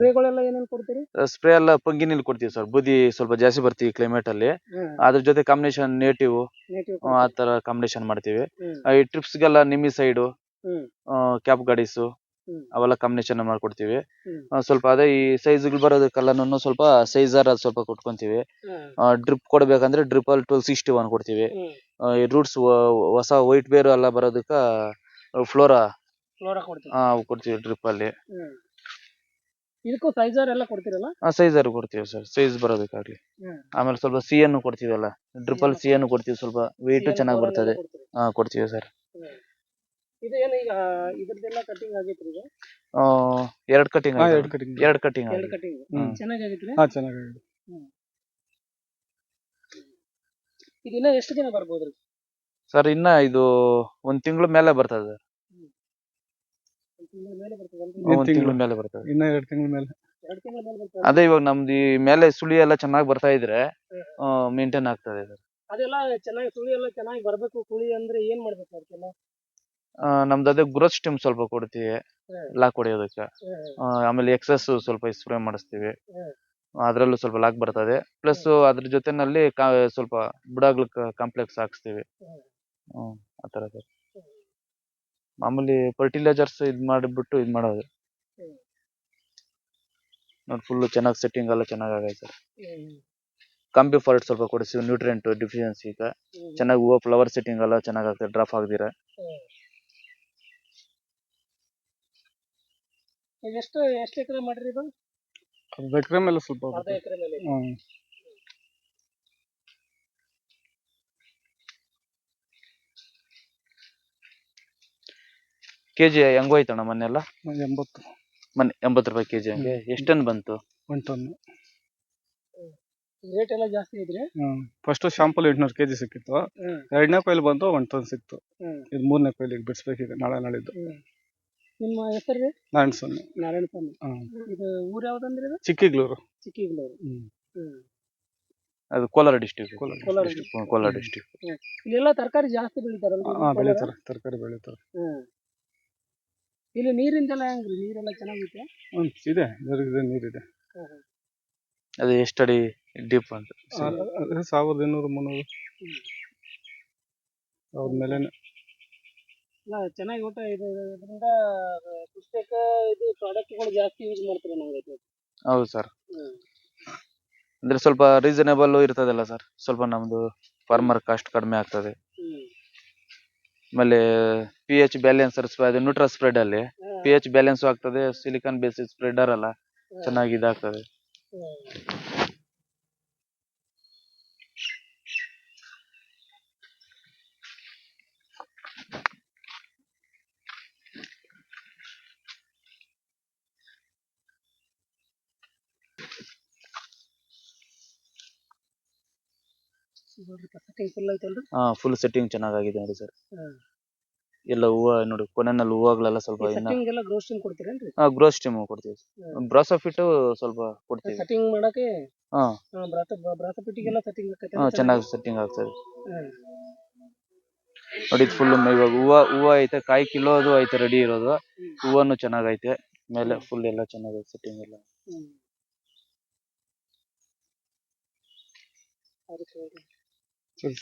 ಸ್ಪ್ರೇಗಳೆಲ್ಲ ಏನೇನು ಕೊಡ್ತೀರಿ? ಸ್ಪ್ರೇ ಎಲ್ಲ ಪಂಗಿನಿಲ್ ಕೊಡ್ತೀವಿ ಸರ್. ಬೂದಿ ಸ್ವಲ್ಪ ಜಾಸ್ತಿ ಬರ್ತೀವಿ ಕ್ಲೈಮೇಟ್ ಅಲ್ಲಿ. ಅದ್ರ ಜೊತೆ ಕಾಂಬಿನೇಷನ್ ನೇಟಿವ್ ಆ ತರ ಕಾಂಬಿನೇಷನ್ ಮಾಡ್ತೀವಿ. ಈ ಟ್ರಿಪ್ಸ್ಗೆಲ್ಲ ನಿಮ್ಮಿ ಸೈಡು ಕ್ಯಾಪ್ ಗಾಡೀಸು ಅವೆಲ್ಲ ಕಾಂಬಿನೇಷನ್ ಮಾಡ್ಕೊಡ್ತೀವಿ. ಸ್ವಲ್ಪ ಅದೇ ಈ ಸೈಜ್ಗಳು ಬರೋದಕ್ಕೆಲ್ಲನೂ ಸ್ವಲ್ಪ ಸೈಜರ್ ಅದು ಸ್ವಲ್ಪ ಕೊಟ್ಕೊಂತೀವಿ. ಡ್ರಿಪ್ ಕೊಡ್ಬೇಕಂದ್ರೆ ಡ್ರಿಪ್ ಅಲ್ಲಿ 1261 ಕೊಡ್ತೀವಿ. ಈ ರೂಟ್ಸ್ ಹೊಸ ವೈಟ್ ಬೇರ್ ಎಲ್ಲ ಬರೋದಕ್ಕ ಫ್ಲೋರಾ ಕೊಡ್ತೀವಿ ಡ್ರಿಪ್ ಅಲ್ಲಿ. ಇದಕ್ಕೂ ಸೈಜರ್ ಎಲ್ಲ ಕೊಡ್ತೀರಲ್ಲ? ಸೈಜರ್ ಕೊಡ್ತೀವಿ ಸರ್, ಸೈಜ್ ಬರೋದಕ್ಕಾಗ್ಲಿ. ಆಮೇಲೆ ಸ್ವಲ್ಪ ಸಿ ಅನ್ನು ಕೊಡ್ತೀವಲ್ಲ, ಡ್ರಿಪ್ ಅಲ್ಲಿ ಸಿ ಅನ್ನು ಕೊಡ್ತೀವಿ, ಸ್ವಲ್ಪ ವೆಯ್ಟ್ ಚೆನ್ನಾಗಿ ಬರ್ತದೆ. ಕೊಡ್ತೀವಿ ಸರ್. ಇದು ಏನು ಈಗ ಇದ್ರದ್ದೆಲ್ಲ ಕಟಿಂಗ್ ಆಗೈತ್ರಿ ಈಗ? ಎರಡು ಕಟಿಂಗ್ ಚೆನ್ನಾಗಾಗೈತ್ರಿ? ಚೆನ್ನಾಗಿದೆ. ಈಗ ಇನ್ನ ಎಷ್ಟು ದಿನ ಬರ್ಬೋದ್ರಿ ಸರ್? ಇನ್ನ ಇದು 1 ತಿಂಗಳ ಮೇಲೆ ಬರ್ತದೆ. 1 ತಿಂಗಳ ಮೇಲೆ ಬರ್ತದೆ. ಇನ್ನ 2 ತಿಂಗಳ ಮೇಲೆ. ಅದೇ ಇವಾಗ ನಮ್ದು ಈ ಮೇಲೆ ಸುಳಿ ಎಲ್ಲ ಚೆನ್ನಾಗಿ ಬರ್ತಾ ಇದ್ರೆ ಮೇಂಟೈನ್ ಆಗ್ತದೆ ಸರ್. ಅದೆಲ್ಲ ಚೆನ್ನಾಗಿ ಸುಳಿ ಎಲ್ಲ ಚೆನ್ನಾಗಿ ಬರ್ಬೇಕು. ಸುಳಿ ಅಂದ್ರೆ ಏನ್ ಮಾಡ್ಬೇಕು ಅದಕ್ಕೆಲ್ಲ? ನಮ್ದು ಅದೇ ಗ್ರೋತ್ ಸ್ಟಿಮ್ ಸ್ವಲ್ಪ ಕೊಡ್ತೀವಿ ಲಾಕ್ ಹೊಡೆಯೋದಕ್ಕೆ. ಆಮೇಲೆ ಎಕ್ಸಸ್ ಸ್ವಲ್ಪ ಸ್ಪ್ರೇ ಮಾಡಿಸ್ತೀವಿ, ಅದ್ರಲ್ಲೂ ಸ್ವಲ್ಪ ಲಾಕ್ ಬರ್ತದೆ. ಪ್ಲಸ್ ಅದ್ರ ಜೊತೆನಲ್ಲಿ ಸ್ವಲ್ಪ ಬುಡಾಗ್ಲ ಕಾಂಪ್ಲೆಕ್ಸ್ ಹಾಕ್ಸ್ತೀವಿ. ಆತರ ಸರ್. ಮಾಮೂಲಿ ಫರ್ಟಿಲೈಸರ್ಸ್ ಮಾಡಿಬಿಟ್ಟು ಮಾಡೋದು ನೋಡಿ. ಫುಲ್ ಚೆನ್ನಾಗಿ ಸೆಟ್ಟಿಂಗ್ ಎಲ್ಲ ಚೆನ್ನಾಗಿ ಆಗೈತೆ ಸರ್. ಕಾಂಬಿ ಫಾಲ್ಟ್ ಸ್ವಲ್ಪ ಕೊಡಿಸ್ತೀವಿ, ನ್ಯೂಟ್ರಿಯೆಂಟ್ ಡಿಫಿಷಿಯನ್ಸಿ ಚೆನ್ನಾಗಿ ಹೂವು ಫ್ಲವರ್ ಸೆಟ್ಟಿಂಗ್ ಎಲ್ಲ ಚೆನ್ನಾಗಿ ಆಗ್ತದೆ, ಡ್ರಾಪ್ ಆಗದಿರ. ಎಷ್ಟು ಎಕರೆ ಮಾಡ್ರಿ ಇದು? ಅರ್ಧ ಎಕರೆ ಮೇಲೆ ಸ್ವಲ್ಪ. ಅರ್ಧ ಎಕರೆ ಮೇಲೆ. ಕೆಜಿ ಹೆಂಗೋಯ್ತಣ್ಣ ಮೊನ್ನೆಲ್ಲ? 80. ಮೊನ್ನೆ 80 ರೂಪಾಯಿ ಕೆಜಿ. ಹಂಗೆ ಎಷ್ಟು ಟನ್ ಬಂತು? 1 ಟನ್. ರೇಟ್ ಎಲ್ಲ ಜಾಸ್ತಿ ಐತ್ರಿ? ಫಸ್ಟ್ ಶಾಂಪಲ್ 800 kg ಸಿಕ್ಕಿತ್ತು. 2ನೇ ಕೊಯ್ಲು ಬಂತು 1 ಟನ್ ಸಿಕ್ತು. ಇದು 3ನೇ ಕೊಯ್ಲಿಗೆ ಬಿಡಿಸ್ಬೇಕೀಗ, ನಾಳಿದ್ದು. ನಿಮ್ಮ ಹೆಸರು? ನಾರಾಯಣ ಸ್ವಾಮಿ. ಇದು ಊರು ಯಾವ್ದಂದ್ರೆ ಇದು? ಚಿಕ್ಕಿಗ್ಲೂರು. ಅದು ಕೋಲಾರ ಡಿಸ್ಟ್ರಿಕ್ಟ್. ಕೋಲಾರ ಡಿಸ್ಟ್ರಿಕ್ಟ್. ಇಲ್ಲೆಲ್ಲ ತರಕಾರಿ ಜಾಸ್ತಿ ಬೆಳಿತಾರಲ್ಲ? ಬೆಳಿತಾರೆ, ತರಕಾರಿ ಬೆಳಿತಾರೆ. ಇಲ್ಲಿ ನೀರಿಂದೆಲ್ಲ ಹೆಂಗ್ರಿ? ನೀರೆಲ್ಲ ಚೆನ್ನಾಗೈತೆ? ಇದೆ, ನೀರಿದೆ. ಅದು ಎಷ್ಟು ಅಡಿ ಡೀಪ್ ಅಂತ? 1200-300 ಅವ್ರ ಮೇಲೆ. ಚೆನ್ನಾಗಿ ಊಟ ಇದೆ. ಇದರಿಂದ ಪುಸ್ತಕ ಇದು ಪ್ರಾಡಕ್ಟ್ಗಳು ಜಾಸ್ತಿ ಯೂಸ್ ಮಾಡ್ತಾರೆ ನಾವು. ಹೌದು ಸರ್. ಅಂದ್ರೆ ಸ್ವಲ್ಪ ರೀಸನೇಬಲ್ ಇರ್ತದಲ್ಲ ಸರ್, ಸ್ವಲ್ಪ ನಮ್ದು ಫಾರ್ಮರ್ ಕಾಸ್ಟ್ ಕಡಿಮೆ ಆಗ್ತದೆ. ಆಮೇಲೆ pH ಬ್ಯಾಲೆನ್ಸರ್ ಅದು ನ್ಯೂಟ್ರಾ ಸ್ಪ್ರೆಡ್ ಅಲ್ಲಿ pH ಬ್ಯಾಲೆನ್ಸ್ ಆಗ್ತದೆ. ಸಿಲಿಕಾನ್ ಬೇಸಿಸ್ ಸ್ಪ್ರೆಡರ್ ಅಲ್ಲ, ಚೆನ್ನಾಗಿ ಇದಾಗ್ತದೆ. ಫುಲ್ ಸೆಟ್ಟಿಂಗ್ ಚೆನ್ನಾಗಿದೆ ನೋಡಿ ಸರ್. ಎಲ್ಲ ಹೂವು ನೋಡಿ, ಕೊನೆಯಲ್ಲಿ ಹೂವಾಗಲೆಲ್ಲ ಸ್ವಲ್ಪ ಗ್ರೋತ್ ಸ್ಟಿಮ್ ಕೊಡ್ತೀವಿ. ಬ್ರಾಸೋಫಿಟ್ ಸ್ವಲ್ಪ ಕೊಡ್ತೀವಿ ಸೆಟ್ಟಿಂಗ್ ಮಾಡಕ್ಕೆ. ಚೆನ್ನಾಗಿ ಸೆಟ್ಟಿಂಗ್ ಆಗ್ತದೆ ನೋಡಿ. ಫುಲ್ ಇವಾಗ ಹೂವು ಐತೆ, ಕಾಯಿ ಕಿಲೋದು ಐತೆ ರೆಡಿ ಇರೋದು. ಹೂವನ್ನು ಚೆನ್ನಾಗೈತೆ, ಮೇಲೆ ಫುಲ್ ಎಲ್ಲ ಚೆನ್ನಾಗೈತೆ ಸೆಟ್ಟಿಂಗ್ ಎಲ್ಲ. ಸರಿ.